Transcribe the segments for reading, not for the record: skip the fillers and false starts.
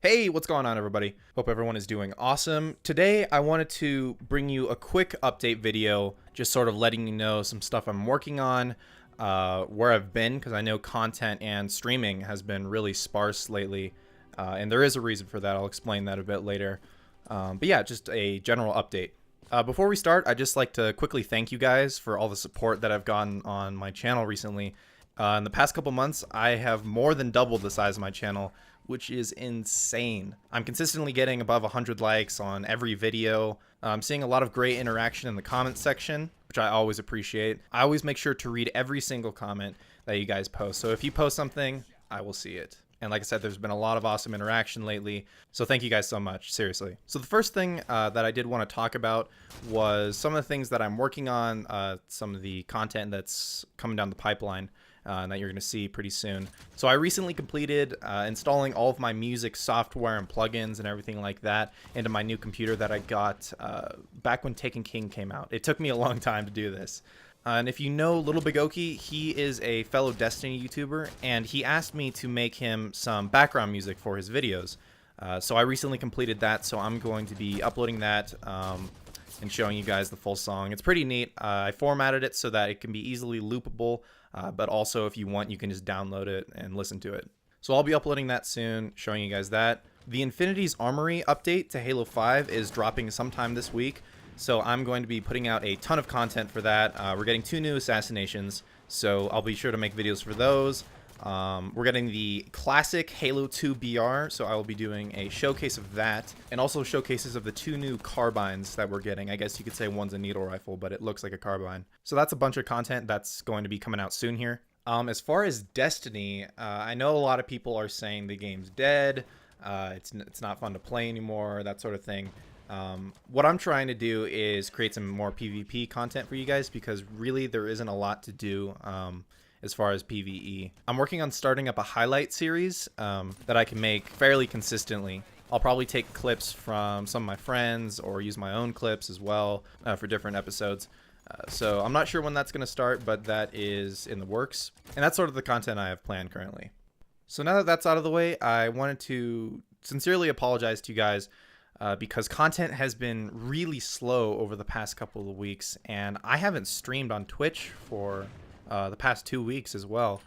Hey, what's going on, everybody? Hope everyone is doing awesome. Today, I wanted to bring you a quick update video, just sort of letting you know some stuff I'm working on, where I've been, because I know content and streaming has been really sparse lately, and there is a reason for that. I'll explain that a bit later. But yeah, just a general update. Before we start, I'd just like to quickly thank you guys for all the support that I've gotten on my channel recently. In the past couple months, I have more than doubled the size of my channel, which is insane. I'm consistently getting above 100 likes on every video. I'm seeing a lot of great interaction in the comments section, which I always appreciate. I always make sure to read every single comment that you guys post. So if you post something, I will see it. And like I said, there's been a lot of awesome interaction lately. So thank you guys so much, seriously. So the first thing that I did want to talk about was some of the things that I'm working on, some of the content that's coming down the pipeline. That you're going to see pretty soon. So I recently completed installing all of my music software and plugins and everything like that into my new computer that I got back when Taken King came out. It took me a long time to do this. And if you know Little Big Okie, he is a fellow Destiny YouTuber, and he asked me to make him some background music for his videos. So I recently completed that, so I'm going to be uploading that and showing you guys the full song. It's pretty neat. I formatted it so that it can be easily loopable, but also if you want, you can just download it and listen to it. So I'll be uploading that soon, showing you guys that. The Infinity's Armory update to Halo 5 is dropping sometime this week, so I'm going to be putting out a ton of content for that. We're getting 2 new assassinations, so I'll be sure to make videos for those. We're getting the classic Halo 2 BR, so I will be doing a showcase of that, and also showcases of the 2 new carbines that we're getting. I guess you could say one's a needle rifle, but it looks like a carbine. So that's a bunch of content that's going to be coming out soon here. As far as Destiny, I know a lot of people are saying the game's dead, it's not fun to play anymore, that sort of thing. What I'm trying to do is create some more PvP content for you guys, because really there isn't a lot to do as far as PvE. I'm working on starting up a highlight series that I can make fairly consistently. I'll probably take clips from some of my friends or use my own clips as well for different episodes. So I'm not sure when that's going to start, but that is in the works. And that's sort of the content I have planned currently. So now that that's out of the way, I wanted to sincerely apologize to you guys because content has been really slow over the past couple of weeks, and I haven't streamed on Twitch for the past 2 weeks as well.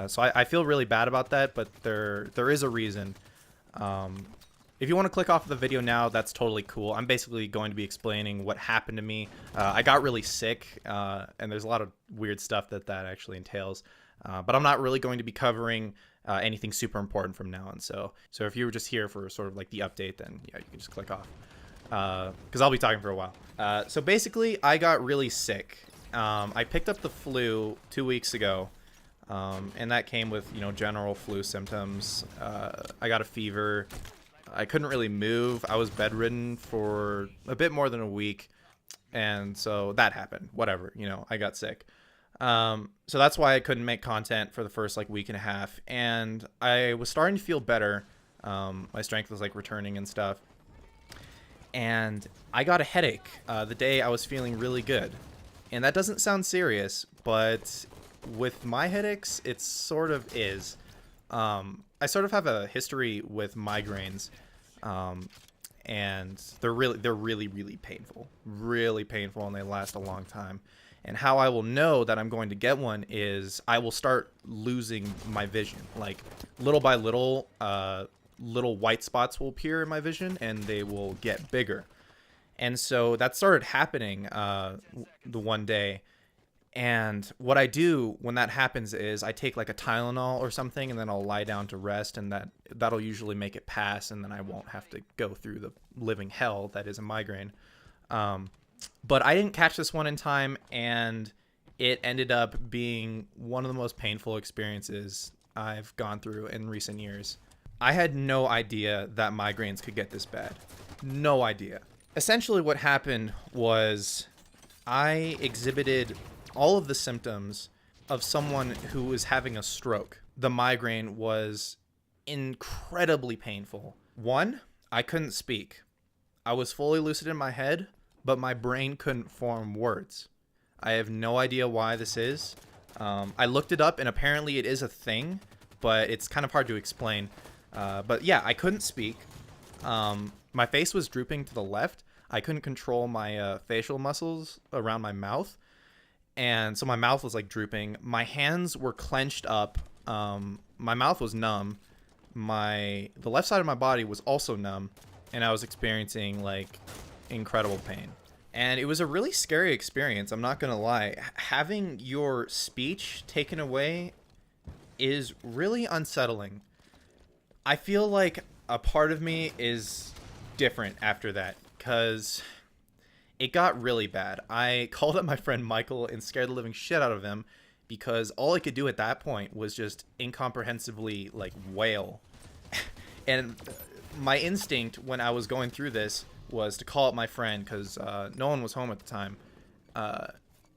So I feel really bad about that, but there is a reason. If you want to click off the video now, that's totally cool. I'm basically going to be explaining what happened to me. I got really sick, and there's a lot of weird stuff that actually entails. But I'm not really going to be covering anything super important from now on. So if you were just here for sort of like the update, then yeah, you can just click off. Because I'll be talking for a while. So basically, I got really sick. I picked up the flu 2 weeks ago, and that came with, general flu symptoms. I got a fever. I couldn't really move. I was bedridden for a bit more than a week, and so that happened. Whatever, I got sick. So that's why I couldn't make content for the first week and a half, and I was starting to feel better. My strength was returning and stuff, and I got a headache the day I was feeling really good. And that doesn't sound serious, but with my headaches, it sort of is. I sort of have a history with migraines, and they're really painful, and they last a long time. And how I will know that I'm going to get one is I will start losing my vision. Little by little, little white spots will appear in my vision, and they will get bigger. And so that started happening the one day. And what I do when that happens is I take a Tylenol or something, and then I'll lie down to rest, and that'll usually make it pass, and then I won't have to go through the living hell that is a migraine. But I didn't catch this one in time, and it ended up being one of the most painful experiences I've gone through in recent years. I had no idea that migraines could get this bad. No idea. Essentially what happened was I exhibited all of the symptoms of someone who was having a stroke. The migraine was incredibly painful. One, I couldn't speak. I was fully lucid in my head, but my brain couldn't form words. I have no idea why this is. I looked it up, and apparently it is a thing, but it's kind of hard to explain. But yeah, I couldn't speak. My face was drooping to the left. I couldn't control my facial muscles around my mouth. And so my mouth was like drooping. My hands were clenched up. My mouth was numb. The left side of my body was also numb. And I was experiencing like incredible pain. And it was a really scary experience, I'm not gonna lie. Having your speech taken away is really unsettling. I feel like a part of me is different after that, because it got really bad. I called up my friend Michael and scared the living shit out of him, because all I could do at that point was just incomprehensibly like wail. And my instinct when I was going through this was to call up my friend, because no one was home at the time.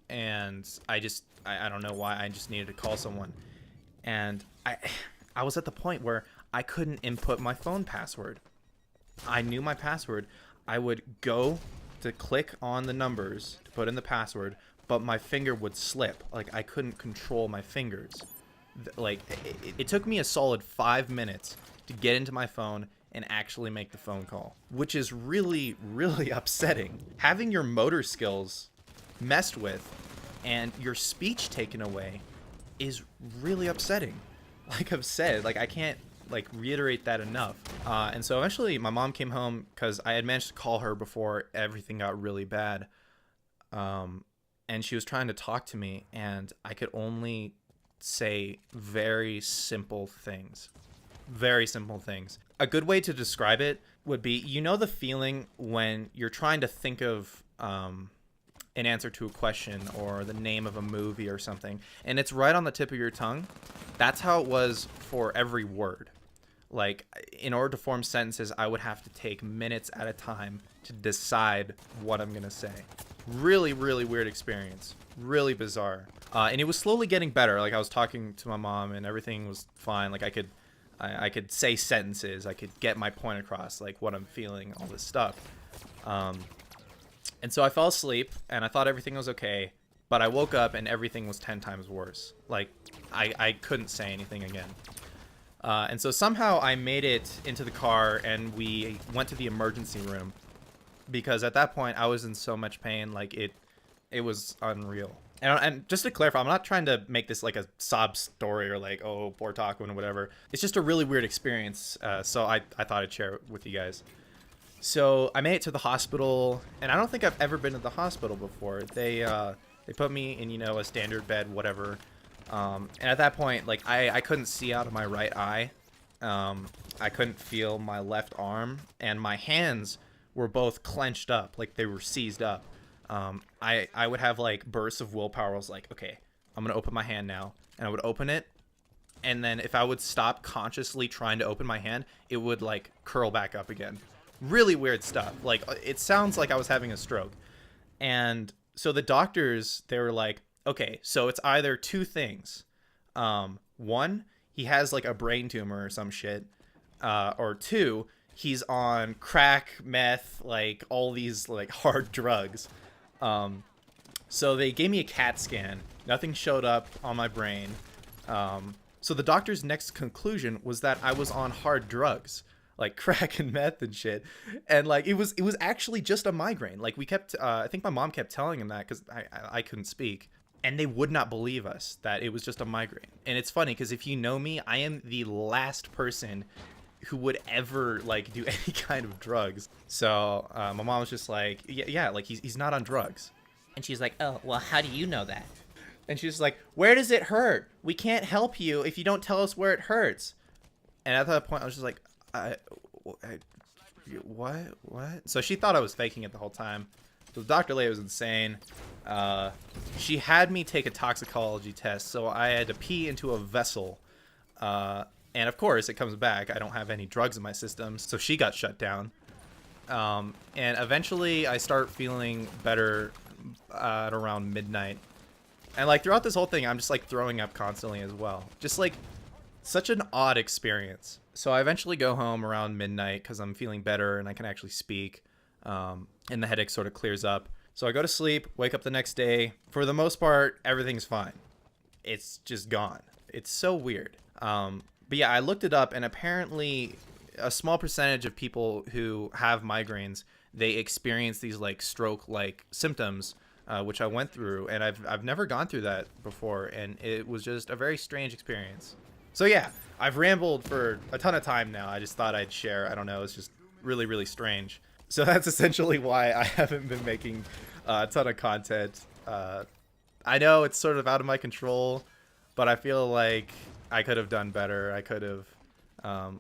And I don't know why, I just needed to call someone. And I was at the point where I couldn't input my phone password. I knew my password. I would go to click on the numbers to put in the password, but my finger would slip. Like, I couldn't control my fingers. Like, it took me a solid 5 minutes to get into my phone and actually make the phone call, which is really, really upsetting. Having your motor skills messed with and your speech taken away is really upsetting. Like I've said, like I can't like reiterate that enough. And so eventually my mom came home, because I had managed to call her before everything got really bad. And she was trying to talk to me, and I could only say very simple things. Very simple things. A good way to describe it would be, you know, the feeling when you're trying to think of an answer to a question or the name of a movie or something, and it's right on the tip of your tongue? That's how it was for every word. Like, in order to form sentences, I would have to take minutes at a time to decide what I'm gonna say. Really, really weird experience. Really bizarre. And it was slowly getting better. Like, I was talking to my mom and everything was fine. Like, I could say sentences. I could get my point across, like what I'm feeling, all this stuff. And so I fell asleep and I thought everything was okay, but I woke up and everything was 10 times worse. Like, I couldn't say anything again. And so somehow I made it into the car and we went to the emergency room, because at that point I was in so much pain. Like, it was unreal. And just to clarify, I'm not trying to make this like a sob story or like, oh, poor Taco and whatever. It's just a really weird experience. So I thought I'd share it with you guys. So I made it to the hospital, and I don't think I've ever been to the hospital before. They put me in, you know, a standard bed, whatever. And at that point, like, I couldn't see out of my right eye. I couldn't feel my left arm, and my hands were both clenched up, like they were seized up. I would have like bursts of willpower. I was like, okay, I'm gonna open my hand now, and I would open it, and then if I would stop consciously trying to open my hand, it would like curl back up again. Really weird stuff. Like, it sounds like I was having a stroke. And so the doctors, they were like, okay, so it's either two things. One, he has like a brain tumor or some shit, or two, he's on crack, meth, like all these like hard drugs. So they gave me a CAT scan. Nothing showed up on my brain. So the doctor's next conclusion was that I was on hard drugs, like crack and meth and shit. And like, it was actually just a migraine. Like, we kept, I think my mom kept telling him that, because I couldn't speak. And they would not believe us that it was just a migraine. And it's funny, because if you know me, I am the last person who would ever like do any kind of drugs. So my mom was just like, yeah, like he's not on drugs. And she's like, oh, well, how do you know that? And she's like, where does it hurt? We can't help you if you don't tell us where it hurts. And at that point, I was just like, what? So she thought I was faking it the whole time. So the doctor lady was insane. She had me take a toxicology test, so I had to pee into a vessel. And of course, it comes back. I don't have any drugs in my system, so she got shut down. And eventually, I start feeling better at around midnight. And like throughout this whole thing, I'm just like throwing up constantly as well. Just like such an odd experience. So I eventually go home around midnight because I'm feeling better and I can actually speak. And the headache sort of clears up. So I go to sleep, wake up the next day. For the most part, everything's fine. It's just gone. It's so weird. But yeah, I looked it up, and apparently a small percentage of people who have migraines, they experience these like stroke-like symptoms, which I went through, and I've never gone through that before, and it was just a very strange experience. So yeah, I've rambled for a ton of time now. I just thought I'd share. I don't know, it's just really, really strange. So that's essentially why I haven't been making a ton of content. I know it's sort of out of my control, but I feel like I could have done better. I could have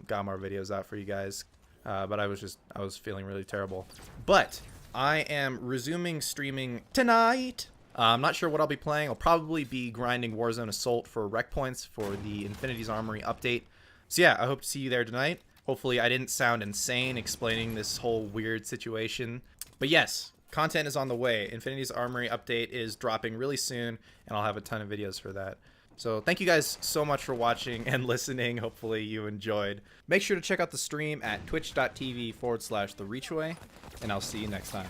got more videos out for you guys, but I was feeling really terrible. But I am resuming streaming tonight. I'm not sure what I'll be playing. I'll probably be grinding Warzone Assault for rec points for the Infinity's Armory update. So yeah, I hope to see you there tonight. Hopefully I didn't sound insane explaining this whole weird situation. But yes, content is on the way. Infinity's Armory update is dropping really soon, and I'll have a ton of videos for that. So thank you guys so much for watching and listening. Hopefully you enjoyed. Make sure to check out the stream at twitch.tv/thereachway, and I'll see you next time.